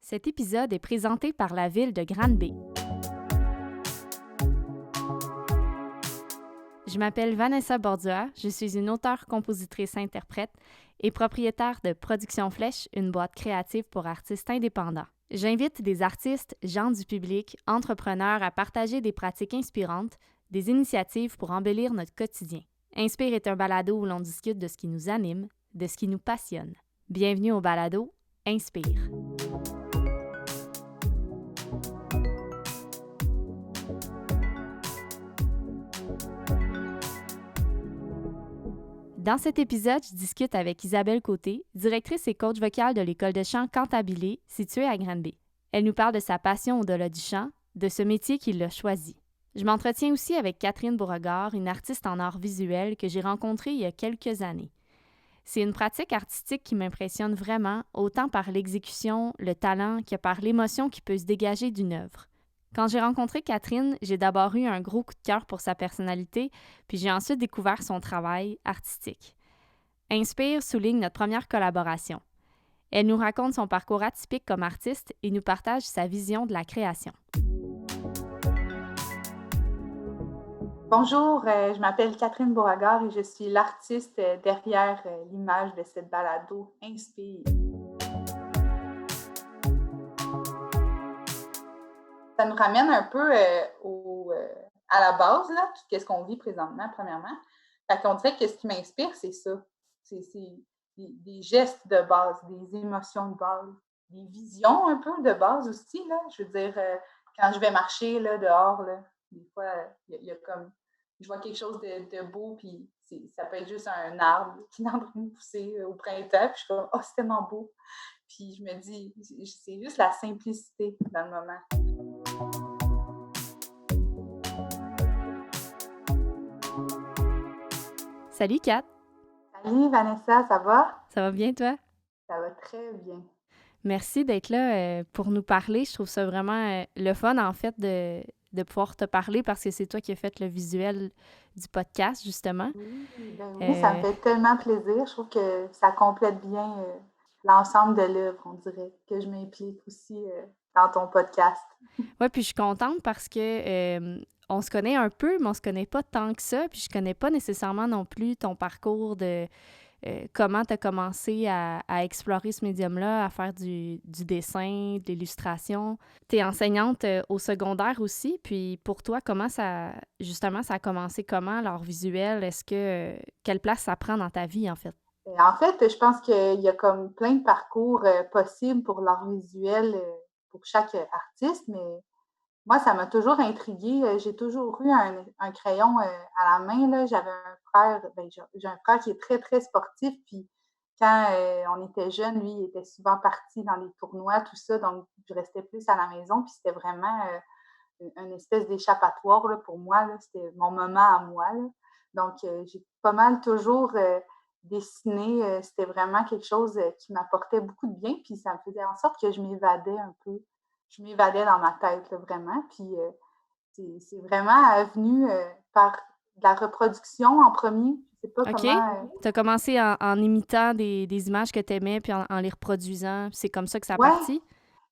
Cet épisode est présenté par la ville de Granby. Je m'appelle Vanessa Bordua, je suis une auteure, compositrice, interprète et propriétaire de Production Flèche, une boîte créative pour artistes indépendants. J'invite des artistes, gens du public, entrepreneurs à partager des pratiques inspirantes, des initiatives pour embellir notre quotidien. Inspire est un balado où l'on discute de ce qui nous anime, de ce qui nous passionne. Bienvenue au balado Inspire. Dans cet épisode, je discute avec Isabelle Côté, directrice et coach vocale de l'école de chant Cantabile, située à Granby. Elle nous parle de sa passion au-delà du chant, de ce métier qu'il a choisi. Je m'entretiens aussi avec Catherine Beauregard, une artiste en art visuel que j'ai rencontrée il y a quelques années. C'est une pratique artistique qui m'impressionne vraiment, autant par l'exécution, le talent, que par l'émotion qui peut se dégager d'une œuvre. Quand j'ai rencontré Catherine, j'ai d'abord eu un gros coup de cœur pour sa personnalité, puis j'ai ensuite découvert son travail artistique. Inspire souligne notre première collaboration. Elle nous raconte son parcours atypique comme artiste et nous partage sa vision de la création. Bonjour, je m'appelle Catherine Beauregard et je suis l'artiste derrière l'image de cette balado Inspire. Ça nous ramène un peu à la base, là, qu'est-ce qu'on vit présentement, premièrement. Fait qu'on dirait que ce qui m'inspire, c'est ça. C'est des gestes de base, des émotions de base, des visions un peu de base aussi, là. Je veux dire, quand je vais marcher là, dehors, là, des fois, il y a comme... Je vois quelque chose de beau, puis ça peut être juste un arbre qui est en train de pousser au printemps, puis je suis comme « Oh, c'est tellement beau! » Puis je me dis, c'est juste la simplicité dans le moment. Salut Kat! Salut Vanessa, ça va? Ça va bien toi? Ça va très bien. Merci d'être là pour nous parler. Je trouve ça vraiment le fun en fait de pouvoir te parler parce que c'est toi qui as fait le visuel du podcast justement. Oui, ça me fait tellement plaisir. Je trouve que ça complète bien l'ensemble de l'œuvre, on dirait, que je m'implique aussi dans ton podcast. Oui, puis je suis contente parce que on se connaît un peu, mais on se connaît pas tant que ça. Puis je connais pas nécessairement non plus ton parcours de comment tu as commencé à explorer ce médium-là, à faire du dessin, de l'illustration. Tu es enseignante au secondaire aussi. Puis pour toi, comment ça a commencé comment, l'art visuel? Est-ce que quelle place ça prend dans ta vie, en fait? En fait, je pense qu'il y a comme plein de parcours possibles pour l'art visuel pour chaque artiste, mais moi, ça m'a toujours intriguée. J'ai toujours eu un crayon à la main, là. J'avais un frère, j'ai un frère qui est très, très sportif, puis quand on était jeunes, lui, il était souvent parti dans les tournois, tout ça, donc je restais plus à la maison, puis c'était vraiment une espèce d'échappatoire là, pour moi, là. C'était mon moment à moi, là. Donc, j'ai pas mal toujours dessiné. C'était vraiment quelque chose qui m'apportait beaucoup de bien, puis ça me faisait en sorte que je m'évadais un peu. Je m'évadais dans ma tête, là, vraiment. Puis, c'est vraiment venu par de la reproduction en premier. Je sais pas OK. comment... Tu as commencé en imitant des images que tu aimais, puis en les reproduisant. Puis c'est comme ça que ça a Ouais, parti?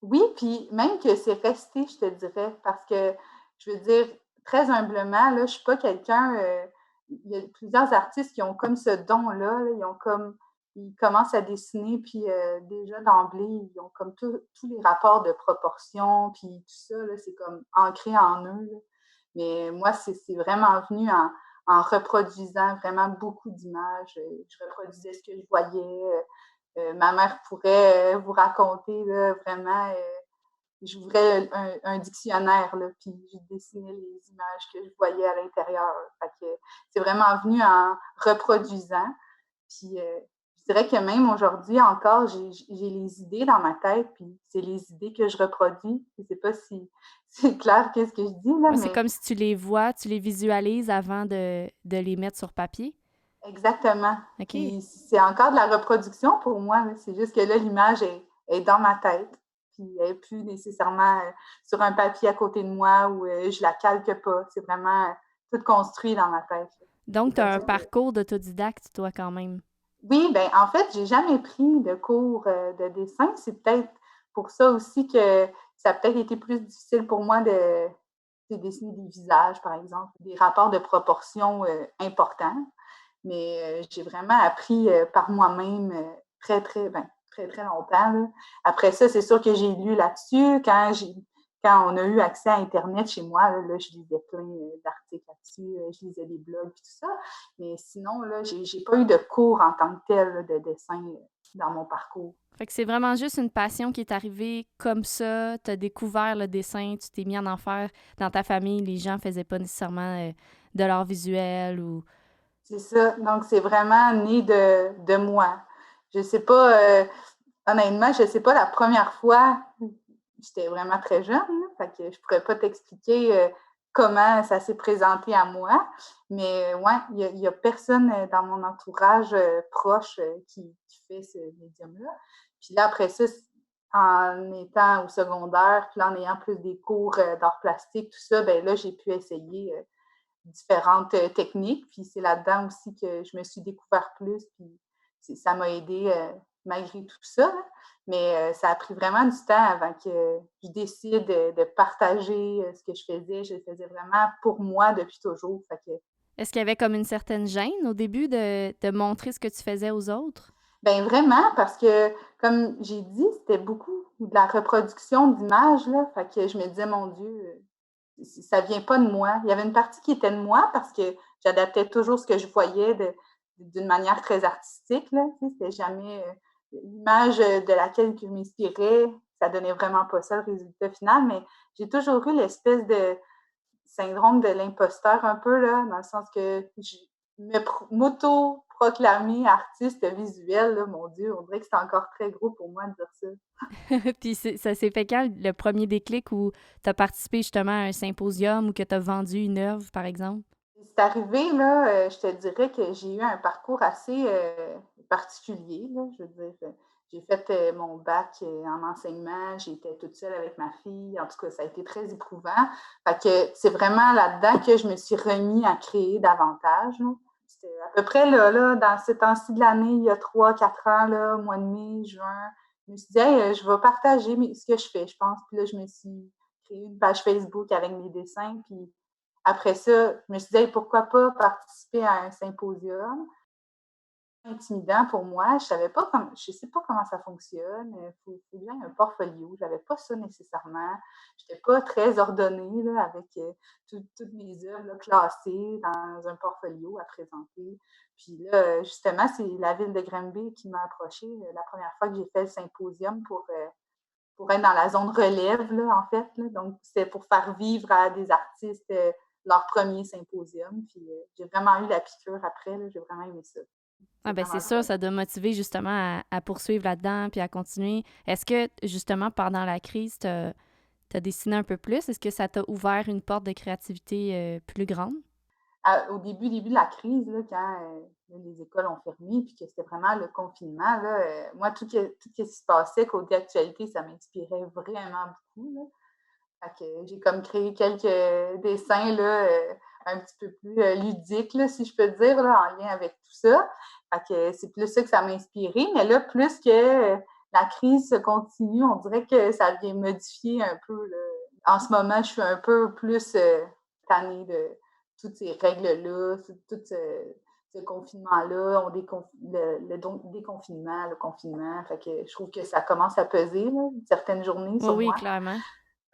oui, puis même que c'est resté, je te dirais, parce que, je veux dire, très humblement, là, je suis pas quelqu'un, il y a plusieurs artistes qui ont comme ce don-là, là, ils commencent à dessiner, puis déjà d'emblée, ils ont comme tous les rapports de proportion, puis tout ça, là, c'est comme ancré en eux, là. Mais moi, c'est vraiment venu en reproduisant vraiment beaucoup d'images. Je reproduisais ce que je voyais. Ma mère pourrait vous raconter là, vraiment, j'ouvrais un dictionnaire, là, puis je dessinais les images que je voyais à l'intérieur. Fait que c'est vraiment venu en reproduisant. Puis je dirais que même aujourd'hui encore, j'ai les idées dans ma tête, puis c'est les idées que je reproduis. Je ne sais pas si c'est clair qu'est-ce que je dis, là, Ouais, c'est mais comme si tu les vois, tu les visualises avant de les mettre sur papier? exactement. OK. Puis c'est encore de la reproduction pour moi, là. C'est juste que là, l'image est dans ma tête. Puis elle n'est plus nécessairement sur un papier à côté de moi ou je la calque pas. C'est vraiment tout construit dans ma tête, là. Donc, C'est tu as comme un ça. parcours d'autodidacte, toi, quand même. Oui, ben en fait, j'ai jamais pris de cours de dessin. C'est peut-être pour ça aussi que ça a peut-être été plus difficile pour moi de dessiner des visages, par exemple, des rapports de proportions, importants. Mais, j'ai vraiment appris, par moi-même, très, très longtemps, là. Après ça, c'est sûr que j'ai lu là-dessus. Quand on a eu accès à internet chez moi, là, je lisais plein, d'articles là-dessus, je lisais des blogs puis tout ça. Mais sinon, là, j'ai pas eu de cours en tant que tel, là, de dessin, dans mon parcours. Fait que c'est vraiment juste une passion qui est arrivée comme ça. Tu as découvert le dessin, tu t'es mis en enfer dans ta famille. Les gens faisaient pas nécessairement de l'art visuel ou... C'est ça, donc c'est vraiment né de moi. Je sais pas, honnêtement, je sais pas la première fois, j'étais vraiment très jeune, là, fait que je pourrais pas t'expliquer, comment ça s'est présenté à moi. Mais ouais, il y a personne, dans mon entourage, proche, qui fait ce médium-là. Puis là, après ça, en étant au secondaire, puis là, en ayant plus des cours, d'art plastique, tout ça, ben là, j'ai pu essayer, différentes, techniques. Puis c'est là-dedans aussi que je me suis découvert plus, puis ça m'a aidé malgré tout ça, là. Mais ça a pris vraiment du temps avant que je décide de partager ce que je faisais. Je le faisais vraiment pour moi depuis toujours. Fait que, Est-ce qu'il y avait comme une certaine gêne au début de montrer ce que tu faisais aux autres? ben vraiment, parce que, comme j'ai dit, c'était beaucoup de la reproduction d'images, là. Fait que je me disais, mon Dieu, ça vient pas de moi. Il y avait une partie qui était de moi parce que j'adaptais toujours ce que je voyais d'une manière très artistique, là. Tu sais, c'était jamais l'image de laquelle je m'inspirais, ça donnait vraiment pas ça le résultat final, mais j'ai toujours eu l'espèce de syndrome de l'imposteur un peu, là, dans le sens que je m'auto-proclamer artiste visuel, là, mon Dieu, on dirait que c'est encore très gros pour moi de dire ça. Puis ça s'est fait quand le premier déclic où tu as participé justement à un symposium ou que tu as vendu une œuvre, par exemple? C'est arrivé, là, je te dirais que j'ai eu un parcours assez, particulier, là. Je veux dire, j'ai fait, mon bac, en enseignement, j'étais toute seule avec ma fille. En tout cas, ça a été très éprouvant. Fait que c'est vraiment là-dedans que je me suis remis à créer davantage, là. C'était à peu près là, dans ce temps-ci de l'année, il y a 3 4 ans, là, mois de mai, juin, je me suis dit: «Hey, je vais partager ce que je fais», je pense. Puis là, je me suis créé une page Facebook avec mes dessins, puis après ça, je me suis dit: «Hey, pourquoi pas participer à un symposium?» Intimidant pour moi, je sais pas comment ça fonctionne, faut bien un portfolio. J'avais pas ça nécessairement. J'étais pas très ordonnée là, avec, toutes mes œuvres là, classées dans un portfolio à présenter. Puis là, justement, c'est la ville de Granby qui m'a approchée, la première fois que j'ai fait le symposium pour être dans la zone relève, là, en fait. Là. Donc, c'était pour faire vivre à des artistes leur premier symposium. Puis, j'ai vraiment eu la piqûre après. Là, j'ai vraiment aimé ça. Ah C'est ben vraiment c'est le sûr, fun. ça doit motiver justement à poursuivre là-dedans puis à continuer. Est-ce que justement pendant la crise, tu as dessiné un peu plus? Est-ce que ça t'a ouvert une porte de créativité plus grande? Au début de la crise, là, quand les écoles ont fermé, puis que c'était vraiment le confinement, là, moi, tout ce qui se passait côté actualité, ça m'inspirait vraiment beaucoup. Là. Fait que j'ai comme créé quelques dessins là, un petit peu plus ludiques, là, si je peux dire, là, en lien avec tout ça. Fait que c'est plus ça que ça m'a inspiré. Mais là, plus que la crise se continue, on dirait que ça vient modifier un peu. Là. En ce moment, je suis un peu plus tannée de toutes ces règles-là, tout ce confinement-là, déconfinement, le confinement. Fait que je trouve que ça commence à peser, là, certaines journées Oui, sur oui, moi. clairement.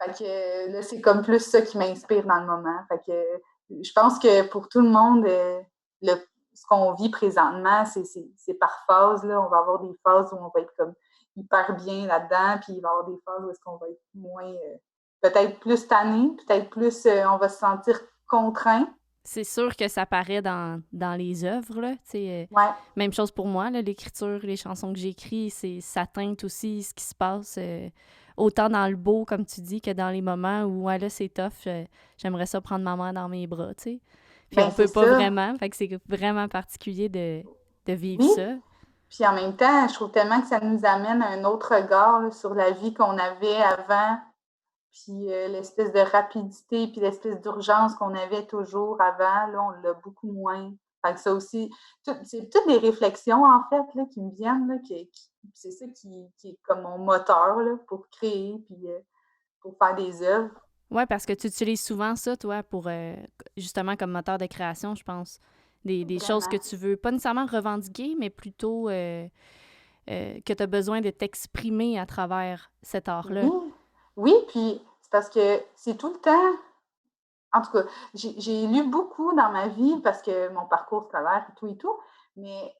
Fait que là, c'est comme plus ça qui m'inspire dans le moment. Fait que je pense que pour tout le monde, le, ce qu'on vit présentement, c'est par phase. Là. On va avoir des phases où on va être comme hyper bien là-dedans, puis il va y avoir des phases où est-ce qu'on va être moins, peut-être plus tanné, peut-être plus, on va se sentir contraint. C'est sûr que ça paraît dans les œuvres, là. Tu sais, Ouais, même chose pour moi, là, l'écriture, les chansons que j'écris, ça teinte aussi ce qui se passe, autant dans le beau, comme tu dis, que dans les moments où, ouais, là, c'est tough, j'aimerais ça prendre ma mère dans mes bras, tu sais. Puis ben on c'est peut pas ça. vraiment, fait que c'est vraiment particulier de vivre Oui, ça. puis en même temps, je trouve tellement que ça nous amène à un autre regard là, sur la vie qu'on avait avant. Puis l'espèce de rapidité, puis l'espèce d'urgence qu'on avait toujours avant, là, on l'a beaucoup moins. Fait que ça aussi, c'est toutes des réflexions, en fait, là, qui me viennent, là, c'est ça qui est comme mon moteur là, pour créer, puis pour faire des œuvres. Ouais, parce que tu utilises souvent ça, toi, pour justement comme moteur de création, je pense. Des choses que Vraiment. tu veux pas nécessairement revendiquer, mais plutôt que tu as besoin de t'exprimer à travers cet art-là. Oui, oui, puis c'est parce que c'est tout le temps. En tout cas, j'ai lu beaucoup dans ma vie parce que mon parcours scolaire et tout, mais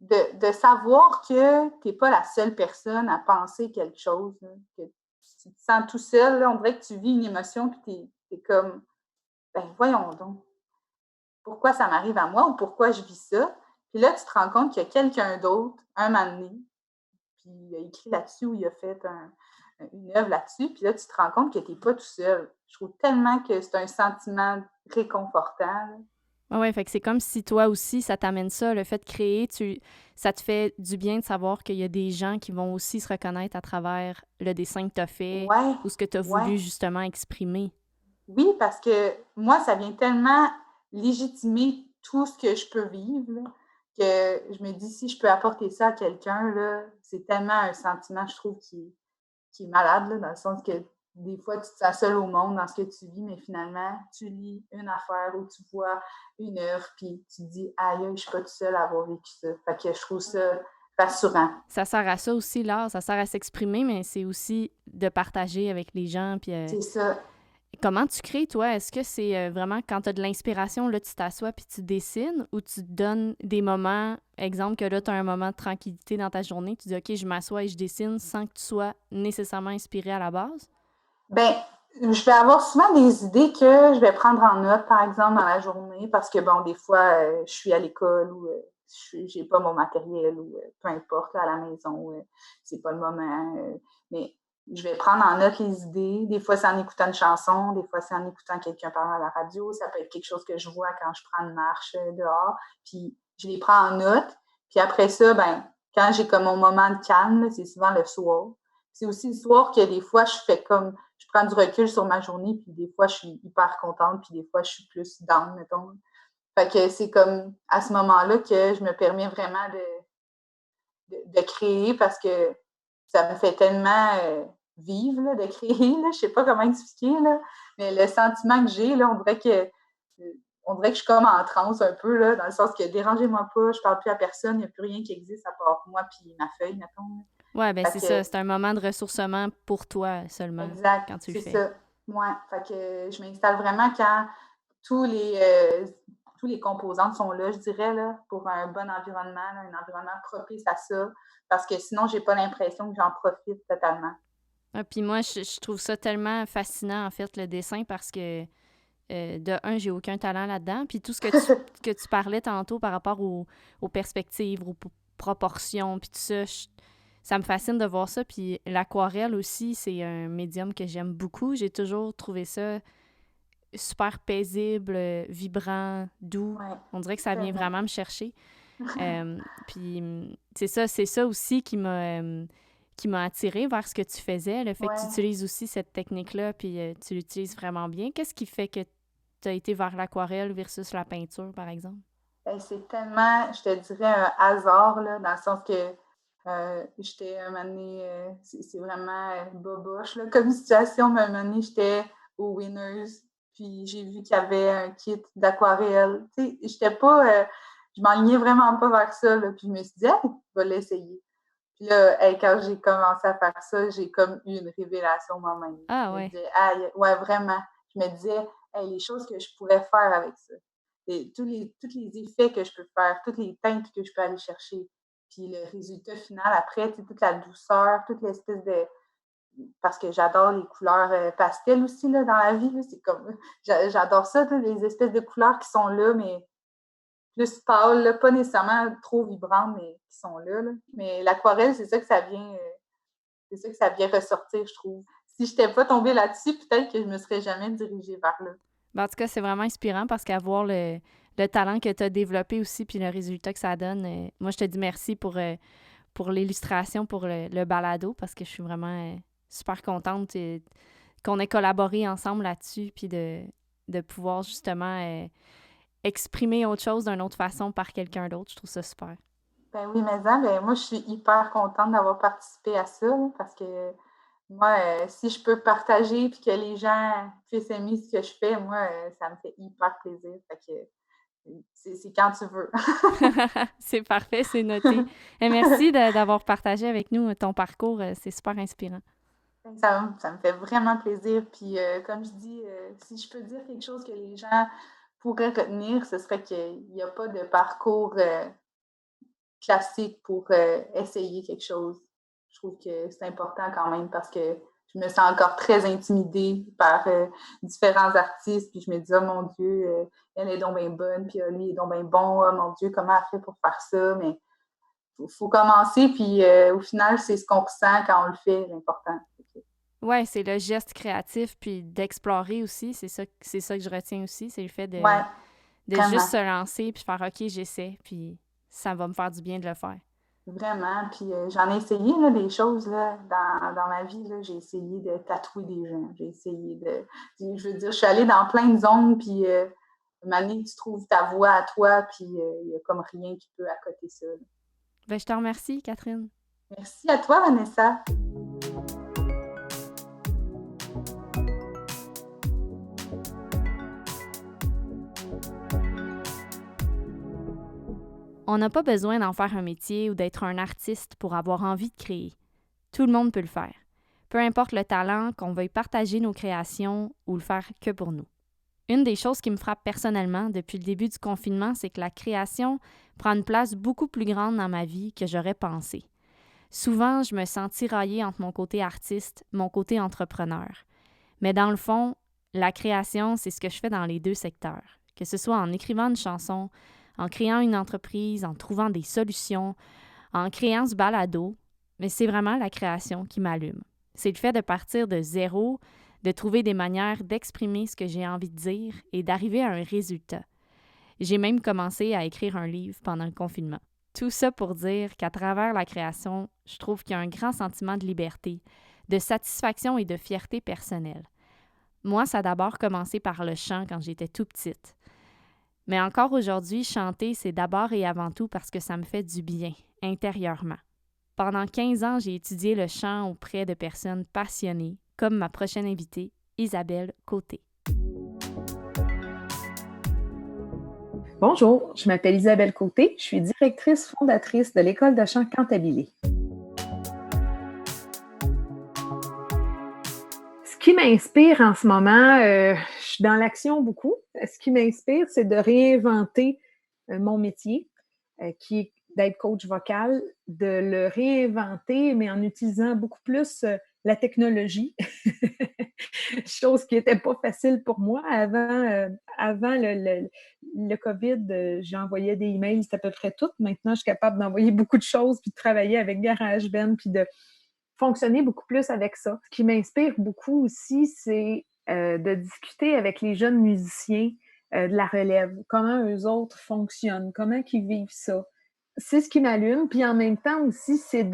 de savoir que tu es pas la seule personne à penser quelque chose, là, que tu te sens tout seul, là, on dirait que tu vis une émotion puis tu es comme: «Ben, voyons donc, pourquoi ça m'arrive à moi ou pourquoi je vis ça?» Puis là, tu te rends compte qu'il y a quelqu'un d'autre, un moment donné, puis il a écrit là-dessus ou il a fait une œuvre là-dessus, puis là, tu te rends compte que tu n'es pas tout seul. Je trouve tellement que c'est un sentiment réconfortant, là. Ouais, ouais, fait que c'est comme si toi aussi, ça t'amène ça, le fait de créer, ça te fait du bien de savoir qu'il y a des gens qui vont aussi se reconnaître à travers le dessin que tu as fait Ouais, ou ce que tu as ouais. voulu justement exprimer. Oui, parce que moi, ça vient tellement légitimer tout ce que je peux vivre, là, que je me dis: «Si je peux apporter ça à quelqu'un, là», c'est tellement un sentiment, je trouve, qui est malade, là, dans le sens que des fois, tu te sens seul au monde dans ce que tu vis, mais finalement, tu lis une affaire ou tu vois une œuvre, puis tu te dis: «Aïe, aïe, je suis pas toute seule à avoir vécu ça». Fait que je trouve ça rassurant. Ça sert à ça aussi, l'art, ça sert à s'exprimer, mais c'est aussi de partager avec les gens. Puis C'est ça. comment tu crées, toi? Est-ce que c'est vraiment quand tu as de l'inspiration, là, tu t'assois puis tu dessines ou tu te donnes des moments, exemple que là, tu as un moment de tranquillité dans ta journée, tu dis, OK, je m'assois et je dessine sans que tu sois nécessairement inspiré à la base? Ben, je vais avoir souvent des idées que je vais prendre en note, par exemple, dans la journée, parce que, bon, des fois, je suis à l'école ou j'ai pas mon matériel ou peu importe, là, à la maison, c'est pas le moment. Mais je vais prendre en note les idées. Des fois, c'est en écoutant une chanson, des fois, c'est en écoutant quelqu'un parler à la radio. Ça peut être quelque chose que je vois quand je prends une marche dehors. Puis, je les prends en note. Puis après ça, ben, quand j'ai comme mon moment de calme, là, c'est souvent le soir. C'est aussi le soir que des fois, je fais comme je prends du recul sur ma journée, puis des fois, je suis hyper contente, puis des fois, je suis plus down, mettons. Fait que c'est comme à ce moment-là que je me permets vraiment de créer parce que ça me fait tellement vivre là, de créer. Là. Je sais pas comment expliquer, là, mais le sentiment que j'ai, là, on dirait que je suis comme en transe un peu, là, dans le sens que dérangez-moi pas, je parle plus à personne, il n'y a plus rien qui existe à part moi puis ma feuille, mettons. Ouais, ben Fait c'est ça, que c'est un moment de ressourcement pour toi seulement exact, quand tu le c'est fais. ça. Ouais, fait que je m'installe vraiment quand tous les, euh, tous les composantes sont là, je dirais, là, pour un bon environnement, là, un environnement propice à ça, parce que sinon, j'ai pas l'impression que j'en profite totalement. Ah, puis moi, je trouve ça tellement fascinant, en fait, le dessin, parce que, de un, j'ai aucun talent là-dedans. Puis tout ce que tu parlais tantôt par rapport aux perspectives, proportions, puis tout ça, ça me fascine de voir ça. Puis l'aquarelle aussi, c'est un médium que j'aime beaucoup. J'ai toujours trouvé ça super paisible, vibrant, doux. Ouais, On dirait que ça vient tellement. vraiment me chercher. Puis c'est ça aussi qui m'a attirée vers ce que tu faisais, le fait que tu Ouais, utilises aussi cette technique-là, puis tu l'utilises vraiment bien. Qu'est-ce qui fait que tu as été vers l'aquarelle versus la peinture, par exemple? ben, c'est tellement, je te dirais, un hasard, là, dans le sens que j'étais un moment donné, c'est vraiment boboche là, comme situation, mais un moment donné, j'étais au Winners, puis j'ai vu qu'il y avait un kit d'aquarelle. Tu sais, j'étais pas, je m'enlignais vraiment pas vers ça, là, puis je me suis dit, hey, je vais l'essayer. Puis là, hey, quand j'ai commencé à faire ça, j'ai comme eu une révélation moi-même. Ah Je me ouais. disais, aïe, ouais, vraiment. Je me disais, hey, les choses que je pourrais faire avec ça. Et tous les effets que je peux faire, toutes les teintes que je peux aller chercher. Puis le résultat final, après, tu sais, toute la douceur, toute l'espèce de. Parce que j'adore les couleurs pastel aussi là, dans la vie. Là, c'est comme. J'adore ça, là, les espèces de couleurs qui sont là, mais plus pâles, là, pas nécessairement trop vibrantes, mais qui sont là. Là. Mais l'aquarelle, c'est ça que ça vient. C'est ça que ça vient ressortir, je trouve. Si je n'étais pas tombée là-dessus, peut-être que je ne me serais jamais dirigée vers là. Ben, en tout cas, c'est vraiment inspirant parce qu'à voir le talent que tu as développé aussi, puis le résultat que ça donne, moi, je te dis merci pour l'illustration, pour le balado, parce que je suis vraiment super contente qu'on ait collaboré ensemble là-dessus, puis de pouvoir justement exprimer autre chose d'une autre façon par quelqu'un d'autre. Je trouve ça super. Ben oui, moi, je suis hyper contente d'avoir participé à ça, là, parce que moi, si je peux partager puis que les gens puissent aimer ce que je fais, moi, ça me fait hyper plaisir. Fait que c'est quand tu veux. C'est parfait, c'est noté. Et merci d'avoir partagé avec nous ton parcours, c'est super inspirant. Ça me fait vraiment plaisir. Puis, comme je dis, si je peux dire quelque chose que les gens pourraient retenir, ce serait qu'il n'y a pas de parcours classique pour essayer quelque chose. Je trouve que c'est important quand même parce que je me sens encore très intimidée par différents artistes. Puis je me dis, oh mon Dieu, elle est donc bien bonne, puis lui est donc bien bon. Oh mon Dieu, comment elle fait pour faire ça? Mais faut commencer, puis au final, c'est ce qu'on ressent quand on le fait, l'important. Ouais, c'est le geste créatif, puis d'explorer aussi. C'est ça que je retiens aussi. C'est le fait Ouais, de juste vraiment. se lancer, puis faire OK, j'essaie, puis ça va me faire du bien de le faire. Vraiment. Puis j'en ai essayé là, des choses là, dans ma vie. Là. J'ai essayé de tatouer des gens. J'ai essayé de. Je veux dire, je suis allée dans plein de zones, puis une année, tu trouves ta voie à toi, puis il n'y a comme rien qui peut accoter ça. Là. Ben, je te remercie, Catherine. Merci à toi, Vanessa. On n'a pas besoin d'en faire un métier ou d'être un artiste pour avoir envie de créer. Tout le monde peut le faire. Peu importe le talent, qu'on veuille partager nos créations ou le faire que pour nous. Une des choses qui me frappe personnellement depuis le début du confinement, c'est que la création prend une place beaucoup plus grande dans ma vie que j'aurais pensé. Souvent, je me sens tiraillée entre mon côté artiste, mon côté entrepreneur. Mais dans le fond, la création, c'est ce que je fais dans les deux secteurs. Que ce soit en écrivant une chanson, en créant une entreprise, en trouvant des solutions, en créant ce balado, mais c'est vraiment la création qui m'allume. C'est le fait de partir de zéro, de trouver des manières d'exprimer ce que j'ai envie de dire et d'arriver à un résultat. J'ai même commencé à écrire un livre pendant le confinement. Tout ça pour dire qu'à travers la création, je trouve qu'il y a un grand sentiment de liberté, de satisfaction et de fierté personnelle. Moi, ça a d'abord commencé par le chant quand j'étais tout petite. Mais encore aujourd'hui, chanter, c'est d'abord et avant tout parce que ça me fait du bien, intérieurement. Pendant 15 ans, j'ai étudié le chant auprès de personnes passionnées, comme ma prochaine invitée, Isabelle Côté. Bonjour, je m'appelle Isabelle Côté, je suis directrice fondatrice de l'École de chant Cantabile. Ce qui m'inspire en ce moment, je suis dans l'action beaucoup. Ce qui m'inspire, c'est de réinventer mon métier, qui est d'être coach vocal, de le réinventer, mais en utilisant beaucoup plus la technologie, chose qui n'était pas facile pour moi. Avant le COVID, j'envoyais des emails, c'était à peu près tout. Maintenant, je suis capable d'envoyer beaucoup de choses, puis de travailler avec GarageBand, puis de fonctionner beaucoup plus avec ça. Ce qui m'inspire beaucoup aussi, c'est de discuter avec les jeunes musiciens de la relève, comment eux autres fonctionnent, comment ils vivent ça. C'est ce qui m'allume. Puis en même temps aussi, c'est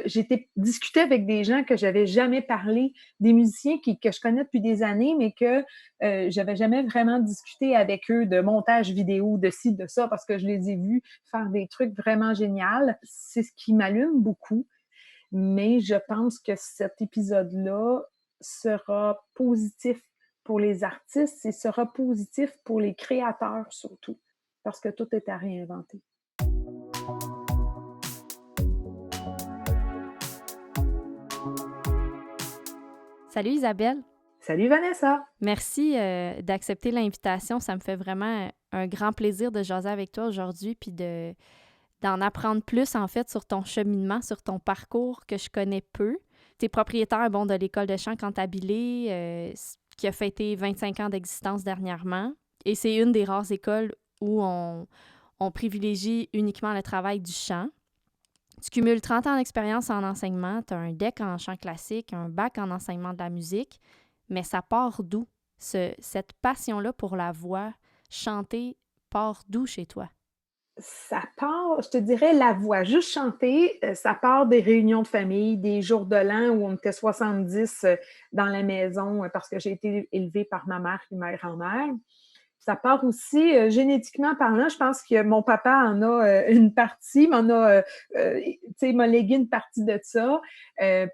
j'ai discuté avec des gens que j'avais jamais parlé, des musiciens que je connais depuis des années, mais que j'avais jamais vraiment discuté avec eux de montage vidéo, de ci, de ça, parce que je les ai vus faire des trucs vraiment géniaux. C'est ce qui m'allume beaucoup. Mais je pense que cet épisode-là sera positif pour les artistes et sera positif pour les créateurs surtout, parce que tout est à réinventer. Salut Isabelle. Salut Vanessa. Merci d'accepter l'invitation. Ça me fait vraiment un grand plaisir de jaser avec toi aujourd'hui puis d'en apprendre plus en fait sur ton cheminement, sur ton parcours que je connais peu. Tu es propriétaire de l'École de chant Cantabile qui a fêté 25 ans d'existence dernièrement. Et c'est une des rares écoles où on privilégie uniquement le travail du chant. Tu cumules 30 ans d'expérience en enseignement, tu as un DEC en chant classique, un bac en enseignement de la musique, mais ça part d'où? Cette passion-là pour la voix, chanter, part d'où chez toi? Ça part, je te dirais, la voix. Juste chanter, ça part des réunions de famille, des jours de l'an où on était 70 dans la maison parce que j'ai été élevée par ma mère et ma grand-mère. Ça part aussi, génétiquement parlant, je pense que mon papa en a une partie, m'a légué une partie de ça,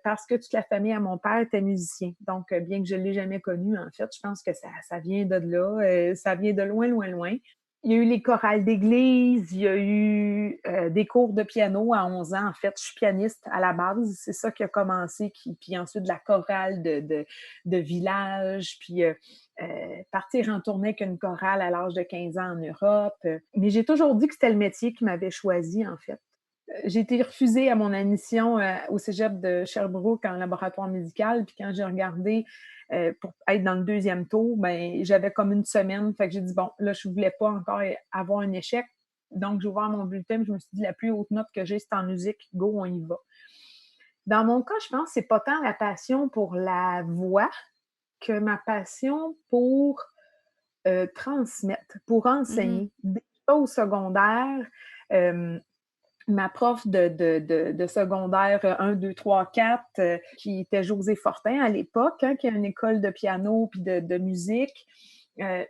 parce que toute la famille à mon père était musicien. Donc, bien que je ne l'ai jamais connu, en fait, je pense que ça vient de là, ça vient de loin, loin, loin. Il y a eu les chorales d'église, il y a eu des cours de piano à 11 ans. En fait, je suis pianiste à la base. C'est ça qui a commencé. Puis ensuite, de la chorale de village. Puis partir en tournée avec une chorale à l'âge de 15 ans en Europe. Mais j'ai toujours dit que c'était le métier qui m'avait choisi, en fait. J'ai été refusée à mon admission au cégep de Sherbrooke en laboratoire médical. Puis quand j'ai regardé pour être dans le deuxième tour, ben j'avais comme une semaine. Fait que j'ai dit, bon, là, je ne voulais pas encore avoir un échec. Donc, j'ai ouvert mon bulletin. Je me suis dit, la plus haute note que j'ai, c'est en musique. Go, on y va. Dans mon cas, je pense que c'est pas tant la passion pour la voix que ma passion pour transmettre, pour enseigner. Déjà au secondaire, ma prof de secondaire 1, 2, 3, 4, qui était Josée Fortin à l'époque, qui a une école de piano puis de musique.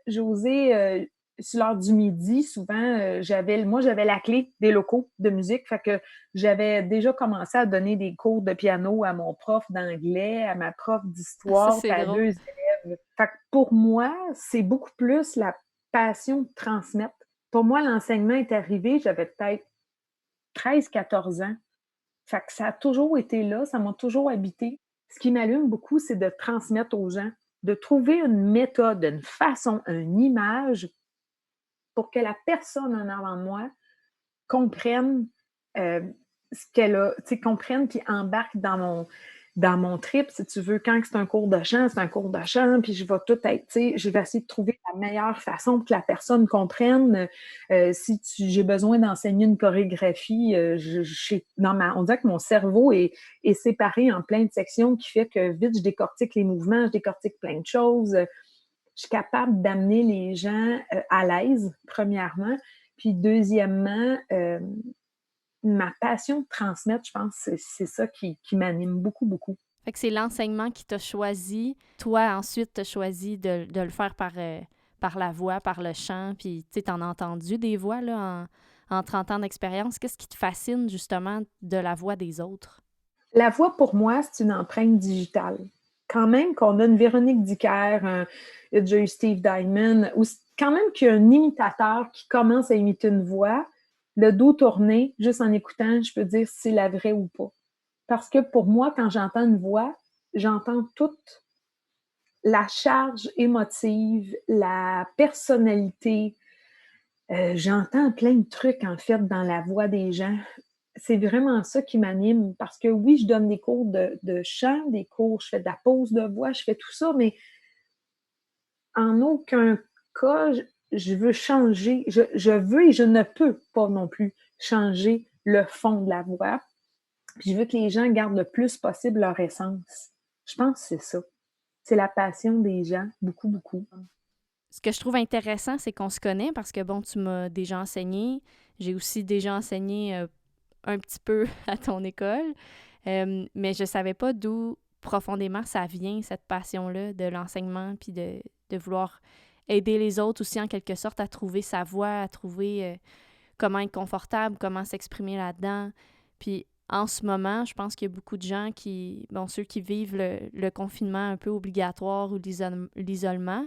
Josée, sur l'heure du midi, souvent, j'avais la clé des locaux de musique. Fait que j'avais déjà commencé à donner des cours de piano à mon prof d'anglais, à ma prof d'histoire, c'est à drôle. 2 élèves. Fait que pour moi, c'est beaucoup plus la passion de transmettre. Pour moi, l'enseignement est arrivé, j'avais peut-être 13-14 ans. Fait que ça a toujours été là, ça m'a toujours habité. Ce qui m'allume beaucoup, c'est de transmettre aux gens, de trouver une méthode, une façon, une image pour que la personne en avant de moi comprenne ce qu'elle a, tu sais, comprenne puis embarque dans mon trip, si tu veux. Quand c'est un cours de chant, c'est un cours de chant, puis je vais tout être, tu sais, je vais essayer de trouver la meilleure façon pour que la personne comprenne. J'ai besoin d'enseigner une chorégraphie, on dirait que mon cerveau est séparé en plein de sections qui fait que vite, je décortique les mouvements, je décortique plein de choses. Je suis capable d'amener les gens à l'aise, premièrement. Puis deuxièmement, ma passion de transmettre, je pense, c'est ça qui m'anime beaucoup, beaucoup. Fait que c'est l'enseignement qui t'a choisi. Toi, ensuite, t'as choisi de le faire par la voix, par le chant. Puis, tu sais, t'en as entendu des voix, là, en 30 ans d'expérience. Qu'est-ce qui te fascine, justement, de la voix des autres? La voix, pour moi, c'est une empreinte digitale. Quand même qu'on a une Véronique Dicker, il y a déjà eu Steve Diamond, ou quand même qu'il y a un imitateur qui commence à imiter une voix, le dos tourné, juste en écoutant, je peux dire si c'est la vraie ou pas. Parce que pour moi, quand j'entends une voix, j'entends toute la charge émotive, la personnalité. J'entends plein de trucs, en fait, dans la voix des gens. C'est vraiment ça qui m'anime parce que oui, je donne des cours de chant, des cours, je fais de la pose de voix, je fais tout ça, mais en aucun cas, je veux changer. Je veux et je ne peux pas non plus changer le fond de la voix. Puis je veux que les gens gardent le plus possible leur essence. Je pense que c'est ça. C'est la passion des gens, beaucoup, beaucoup. Ce que je trouve intéressant, c'est qu'on se connaît parce que, bon, tu m'as déjà enseigné. J'ai aussi déjà enseigné un petit peu à ton école. Mais je savais pas d'où profondément ça vient, cette passion-là de l'enseignement, puis de vouloir aider les autres aussi, en quelque sorte, à trouver sa voix, à trouver comment être confortable, comment s'exprimer là-dedans. Puis en ce moment, je pense qu'il y a beaucoup de gens ceux qui vivent le confinement un peu obligatoire ou l'isolement.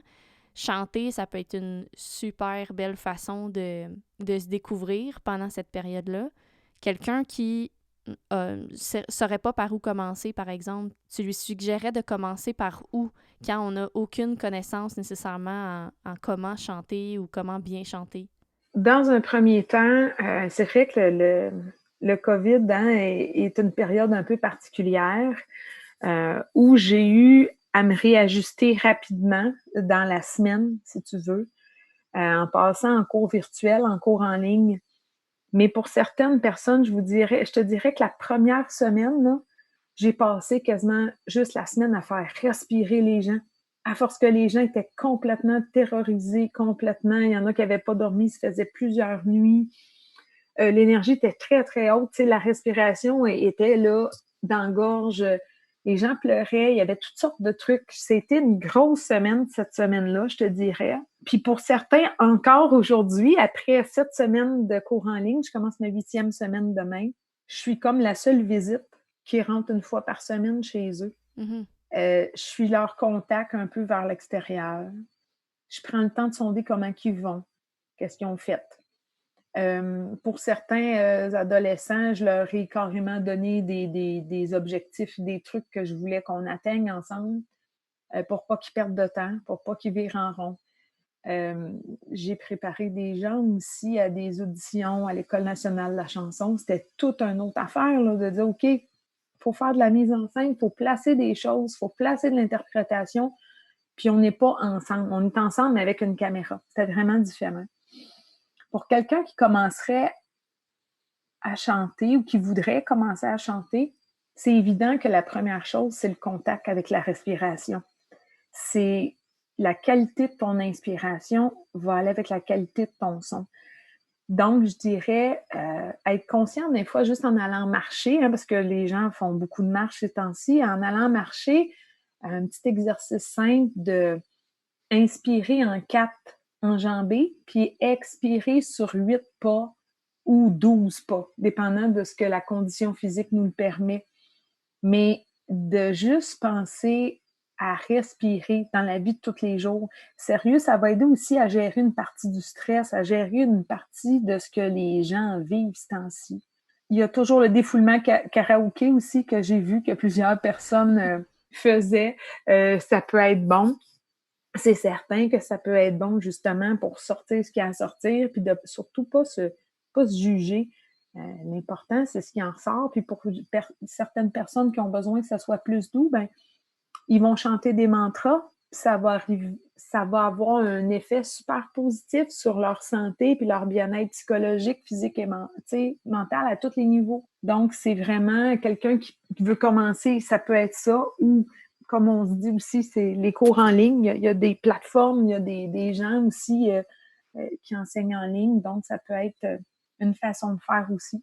Chanter, ça peut être une super belle façon de se découvrir pendant cette période-là. Quelqu'un qui saurait pas par où commencer, par exemple, tu lui suggérais de commencer par où, quand on n'a aucune connaissance nécessairement en comment chanter ou comment bien chanter? Dans un premier temps, c'est vrai que le COVID est une période un peu particulière où j'ai eu à me réajuster rapidement dans la semaine, si tu veux, en passant en cours virtuel, en cours en ligne. Mais pour certaines personnes, je te dirais que la première semaine, là, j'ai passé quasiment juste la semaine à faire respirer les gens. À force que les gens étaient complètement terrorisés, complètement. Il y en a qui n'avaient pas dormi, ça faisait plusieurs nuits. L'énergie était très, très haute. Tu sais, la respiration était là, dans la gorge. Les gens pleuraient, il y avait toutes sortes de trucs. C'était une grosse semaine, cette semaine-là, je te dirais. Puis pour certains, encore aujourd'hui, après 7 semaines de cours en ligne, je commence ma 8e semaine demain, je suis comme la seule visite qui rentre une fois par semaine chez eux. Mhm. Je suis leur contact un peu vers l'extérieur. Je prends le temps de sonder comment ils vont, qu'est-ce qu'ils ont fait. Pour certains adolescents, je leur ai carrément donné des objectifs, des trucs que je voulais qu'on atteigne ensemble pour pas qu'ils perdent de temps, pour pas qu'ils virent en rond. J'ai préparé des gens aussi à des auditions à l'École nationale de la chanson. C'était toute une autre affaire là, de dire, OK, il faut faire de la mise en scène, il faut placer des choses, il faut placer de l'interprétation, puis on n'est pas ensemble. On est ensemble, mais avec une caméra. C'était vraiment différent. Pour quelqu'un qui commencerait à chanter ou qui voudrait commencer à chanter, c'est évident que la première chose, c'est le contact avec la respiration. C'est la qualité de ton inspiration va aller avec la qualité de ton son. Donc, je dirais être conscient des fois juste en allant marcher, parce que les gens font beaucoup de marches ces temps-ci, en allant marcher, un petit exercice simple de inspirer en 4 enjambées, puis expirer sur 8 pas ou 12 pas, dépendant de ce que la condition physique nous le permet. Mais de juste penser à respirer dans la vie de tous les jours. Sérieux, ça va aider aussi à gérer une partie du stress, à gérer une partie de ce que les gens vivent ce temps-ci. Il y a toujours le défoulement karaoké aussi que j'ai vu que plusieurs personnes faisaient. Ça peut être bon. C'est certain que ça peut être bon justement pour sortir ce qu'il y a à sortir, puis de surtout pas se juger. L'important, c'est ce qui en ressort. Puis pour certaines personnes qui ont besoin que ça soit plus doux, ben ils vont chanter des mantras, puis ça va avoir un effet super positif sur leur santé puis leur bien-être psychologique, physique et mental à tous les niveaux. Donc, c'est vraiment quelqu'un qui veut commencer, ça peut être ça, ou comme on se dit aussi, c'est les cours en ligne. Il y a des plateformes, il y a des gens aussi qui enseignent en ligne, donc ça peut être une façon de faire aussi.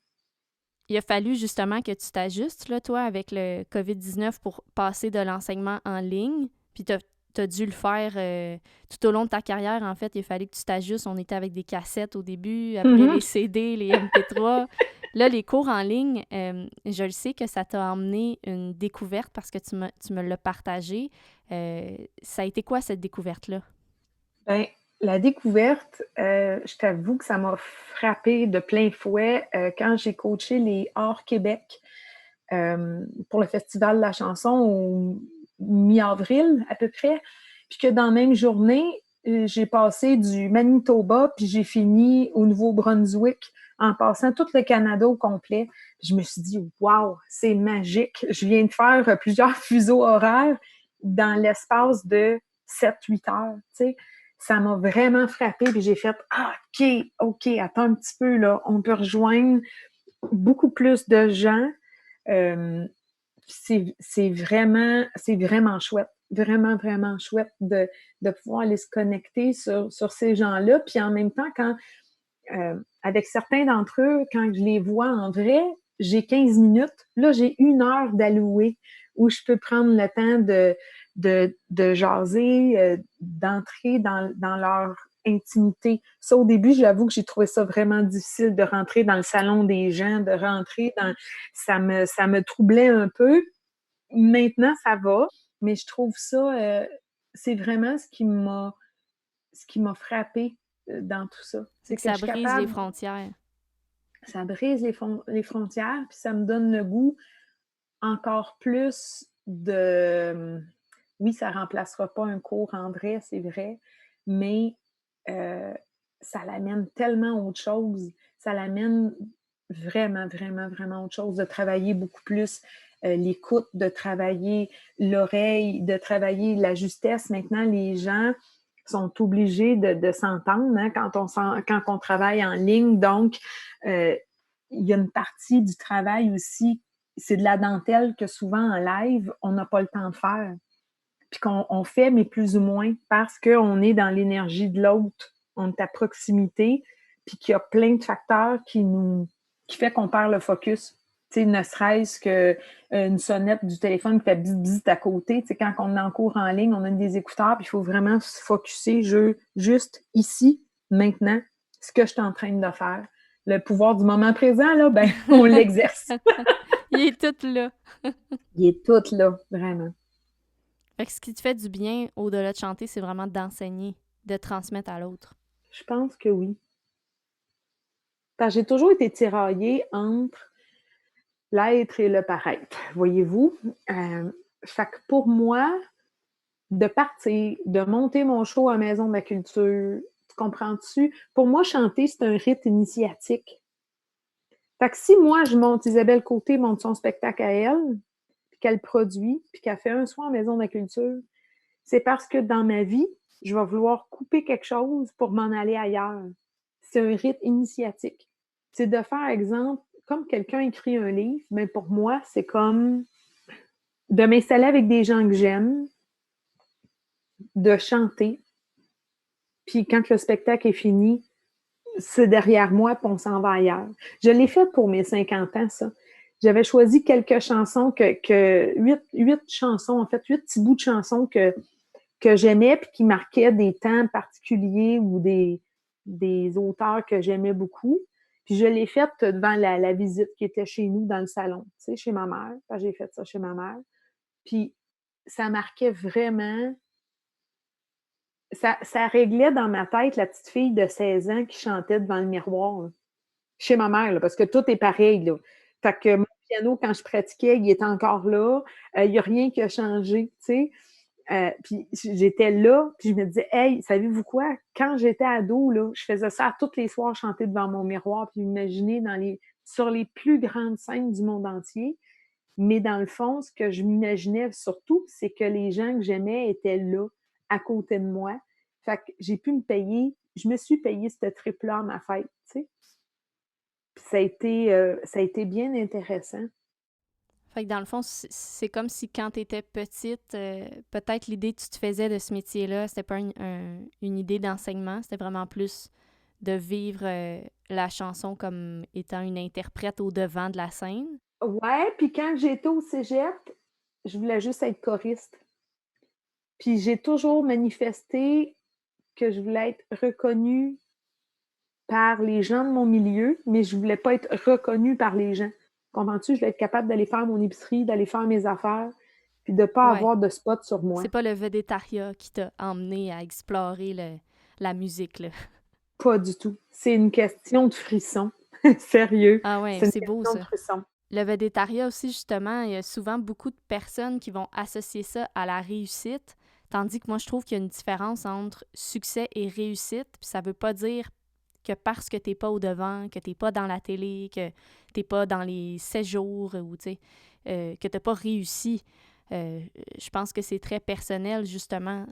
Il a fallu justement que tu t'ajustes, là, toi, avec le COVID-19 pour passer de l'enseignement en ligne. Puis tu as dû le faire tout au long de ta carrière, en fait. Il a fallu que tu t'ajustes. On était avec des cassettes au début, après les CD, les MP3. Là, les cours en ligne, je le sais que ça t'a emmené une découverte parce que tu me l'as partagé. Ça a été quoi, cette découverte-là? Bien, la découverte, je t'avoue que ça m'a frappée de plein fouet quand j'ai coaché les Hors Québec pour le Festival de la chanson au mi-avril à peu près, puis que dans la même journée, j'ai passé du Manitoba, puis j'ai fini au Nouveau-Brunswick en passant tout le Canada au complet. Je me suis dit, wow, c'est magique. Je viens de faire plusieurs fuseaux horaires dans l'espace de 7-8 heures, tu sais. Ça m'a vraiment frappée, puis j'ai fait OK, attends un petit peu, là, on peut rejoindre beaucoup plus de gens. C'est vraiment chouette, vraiment chouette de pouvoir aller se connecter sur ces gens-là. Puis en même temps, avec certains d'entre eux, quand je les vois en vrai, j'ai 15 minutes. Là, j'ai 1 heure d'allouer où je peux prendre le temps de jaser, d'entrer dans leur intimité. Ça, au début, j'avoue que j'ai trouvé ça vraiment difficile de rentrer dans le salon des gens, de rentrer dans... Ça me troublait un peu. Maintenant, ça va, mais je trouve ça... c'est vraiment ce qui m'a frappée dans tout ça. C'est que ça brise les frontières. Ça brise les frontières, puis ça me donne le goût encore plus de... Oui, ça ne remplacera pas un cours en vrai, c'est vrai, mais ça l'amène tellement autre chose. Ça l'amène vraiment autre chose, de travailler beaucoup plus l'écoute, de travailler l'oreille, de travailler la justesse. Maintenant, les gens sont obligés de s'entendre quand on travaille en ligne. Donc, il y a une partie du travail aussi, c'est de la dentelle que souvent en live, on n'a pas le temps de faire. Puis qu'on fait, mais plus ou moins, parce qu'on est dans l'énergie de l'autre. On est à proximité, puis qu'il y a plein de facteurs qui fait qu'on perd le focus. Tu sais, ne serait-ce qu'une sonnette du téléphone qui fait bzz bzz à côté. Tu sais, quand on est en cours en ligne, on a des écouteurs, puis il faut vraiment se focusser juste ici, maintenant, ce que je suis en train de faire. Le pouvoir du moment présent, là, ben, on l'exerce. Il est tout là. Il est tout là, vraiment. Fait que ce qui te fait du bien, au-delà de chanter, c'est vraiment d'enseigner, de transmettre à l'autre. Je pense que oui. Parce que j'ai toujours été tiraillée entre l'être et le paraître, voyez-vous. Fait que pour moi, de partir, de monter mon show à la Maison de la Culture, tu comprends-tu? Pour moi, chanter, c'est un rite initiatique. Fait que si moi, Isabelle Côté monte son spectacle à elle, puis qu'elle produit, puis qu'elle fait un soir à la Maison de la Culture, c'est parce que dans ma vie, je vais vouloir couper quelque chose pour m'en aller ailleurs. C'est un rite initiatique. C'est de faire, exemple, comme quelqu'un écrit un livre, mais pour moi, c'est comme de m'installer avec des gens que j'aime, de chanter, puis quand le spectacle est fini, c'est derrière moi, puis on s'en va ailleurs. Je l'ai fait pour mes 50 ans, ça. J'avais choisi quelques chansons, huit chansons, en fait, 8 petits bouts de chansons que j'aimais, puis qui marquaient des temps particuliers ou des auteurs que j'aimais beaucoup. Puis je l'ai faite devant la visite qui était chez nous dans le salon, tu sais, chez ma mère. J'ai fait ça chez ma mère. Puis ça marquait vraiment... Ça réglait dans ma tête la petite fille de 16 ans qui chantait devant le miroir, là, chez ma mère, là, parce que tout est pareil, là. Fait que mon piano, quand je pratiquais, il était encore là. Il n'y a rien qui a changé, tu sais. Puis j'étais là, puis je me disais, hey, savez-vous quoi? Quand j'étais ado, là, je faisais ça tous les soirs, chanter devant mon miroir, puis imaginer sur les plus grandes scènes du monde entier. Mais dans le fond, ce que je m'imaginais surtout, c'est que les gens que j'aimais étaient là, à côté de moi. Fait que je me suis payé ce trip-là à ma fête, tu sais. Puis ça a été bien intéressant. Fait que dans le fond, c'est comme si quand tu étais petite, peut-être l'idée que tu te faisais de ce métier-là, c'était pas une idée d'enseignement, c'était vraiment plus de vivre la chanson comme étant une interprète au devant de la scène. Ouais, puis quand j'étais au cégep, je voulais juste être choriste. Puis j'ai toujours manifesté que je voulais être reconnue par les gens de mon milieu, mais je voulais pas être reconnue par les gens. Comprends-tu? Je voulais être capable d'aller faire mon épicerie, d'aller faire mes affaires, puis de pas avoir de spot sur moi. C'est pas le vedettariat qui t'a emmené à explorer la musique, là. Pas du tout. C'est une question de frisson. Sérieux. Ah ouais, c'est beau ça. Le vedettariat aussi, justement, il y a souvent beaucoup de personnes qui vont associer ça à la réussite, tandis que moi, je trouve qu'il y a une différence entre succès et réussite, puis ça veut pas dire que parce que t'es pas au devant, que t'es pas dans la télé, que t'es pas dans les 7 jours, ou tu sais, que t'as pas réussi. Je pense que c'est très personnel, justement.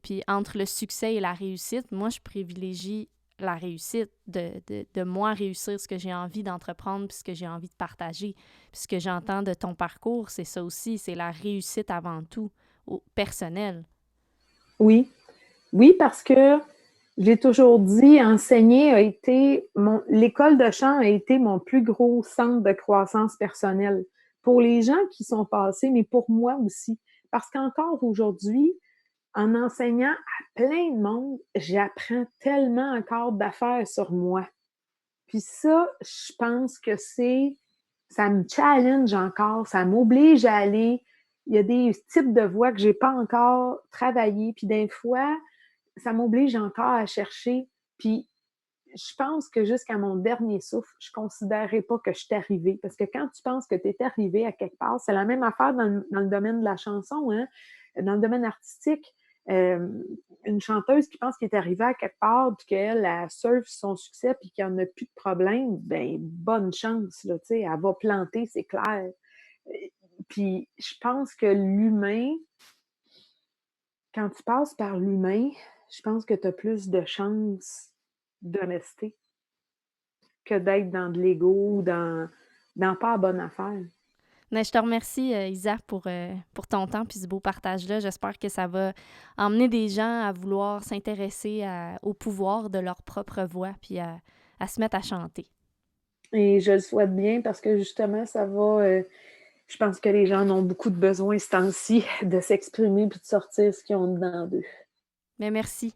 Puis entre le succès et la réussite, moi, je privilégie la réussite, de moi réussir ce que j'ai envie d'entreprendre, puis ce que j'ai envie de partager. Puis ce que j'entends de ton parcours, c'est ça aussi, c'est la réussite avant tout, personnel. Oui. Oui, parce que j'ai toujours dit, l'école de chant a été mon plus gros centre de croissance personnelle. Pour les gens qui sont passés, mais pour moi aussi. Parce qu'encore aujourd'hui, en enseignant à plein de monde, j'apprends tellement encore d'affaires sur moi. Puis ça, je pense que ça me challenge encore, ça m'oblige à aller. Il y a des types de voix que j'ai pas encore travaillé, puis des fois, ça m'oblige encore à chercher. Puis je pense que jusqu'à mon dernier souffle, je ne considérerais pas que je suis arrivée. Parce que quand tu penses que tu es arrivé à quelque part, c'est la même affaire dans le domaine de la chanson, hein? Dans le domaine artistique. Une chanteuse qui pense qu'elle est arrivée à quelque part puis qu'elle surfe son succès puis qu'il n'y en a plus de problème, ben bonne chance, là, tu sais, elle va planter, c'est clair. Puis je pense que l'humain, quand tu passes par l'humain, je pense que tu as plus de chances de rester que d'être dans de l'ego ou dans pas la bonne affaire. Mais je te remercie, Isa, pour ton temps et ce beau partage-là. J'espère que ça va emmener des gens à vouloir s'intéresser au pouvoir de leur propre voix puis à se mettre à chanter. Et je le souhaite bien parce que justement, ça va... je pense que les gens ont beaucoup de besoin ce temps-ci de s'exprimer puis de sortir ce qu'ils ont dedans d'eux. Mais merci.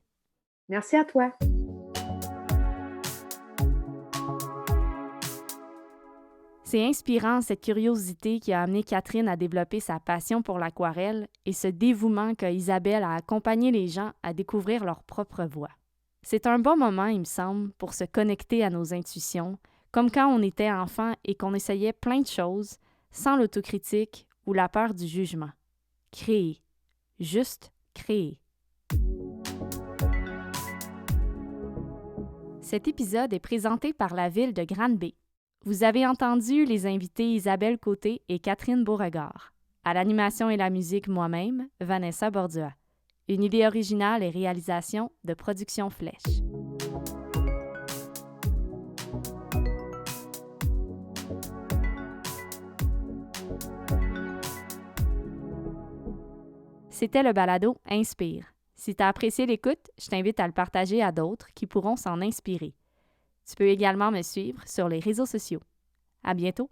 Merci à toi. C'est inspirant, cette curiosité qui a amené Catherine à développer sa passion pour l'aquarelle et ce dévouement qu'a Isabelle à accompagner les gens à découvrir leur propre voie. C'est un bon moment, il me semble, pour se connecter à nos intuitions, comme quand on était enfant et qu'on essayait plein de choses sans l'autocritique ou la peur du jugement. Créer. Juste créer. Cet épisode est présenté par la ville de Granby. Vous avez entendu les invités Isabelle Côté et Catherine Beauregard. À l'animation et la musique, moi-même, Vanessa Bordua. Une idée originale et réalisation de Production Flèche. C'était le balado Inspire. Si tu as apprécié l'écoute, je t'invite à le partager à d'autres qui pourront s'en inspirer. Tu peux également me suivre sur les réseaux sociaux. À bientôt!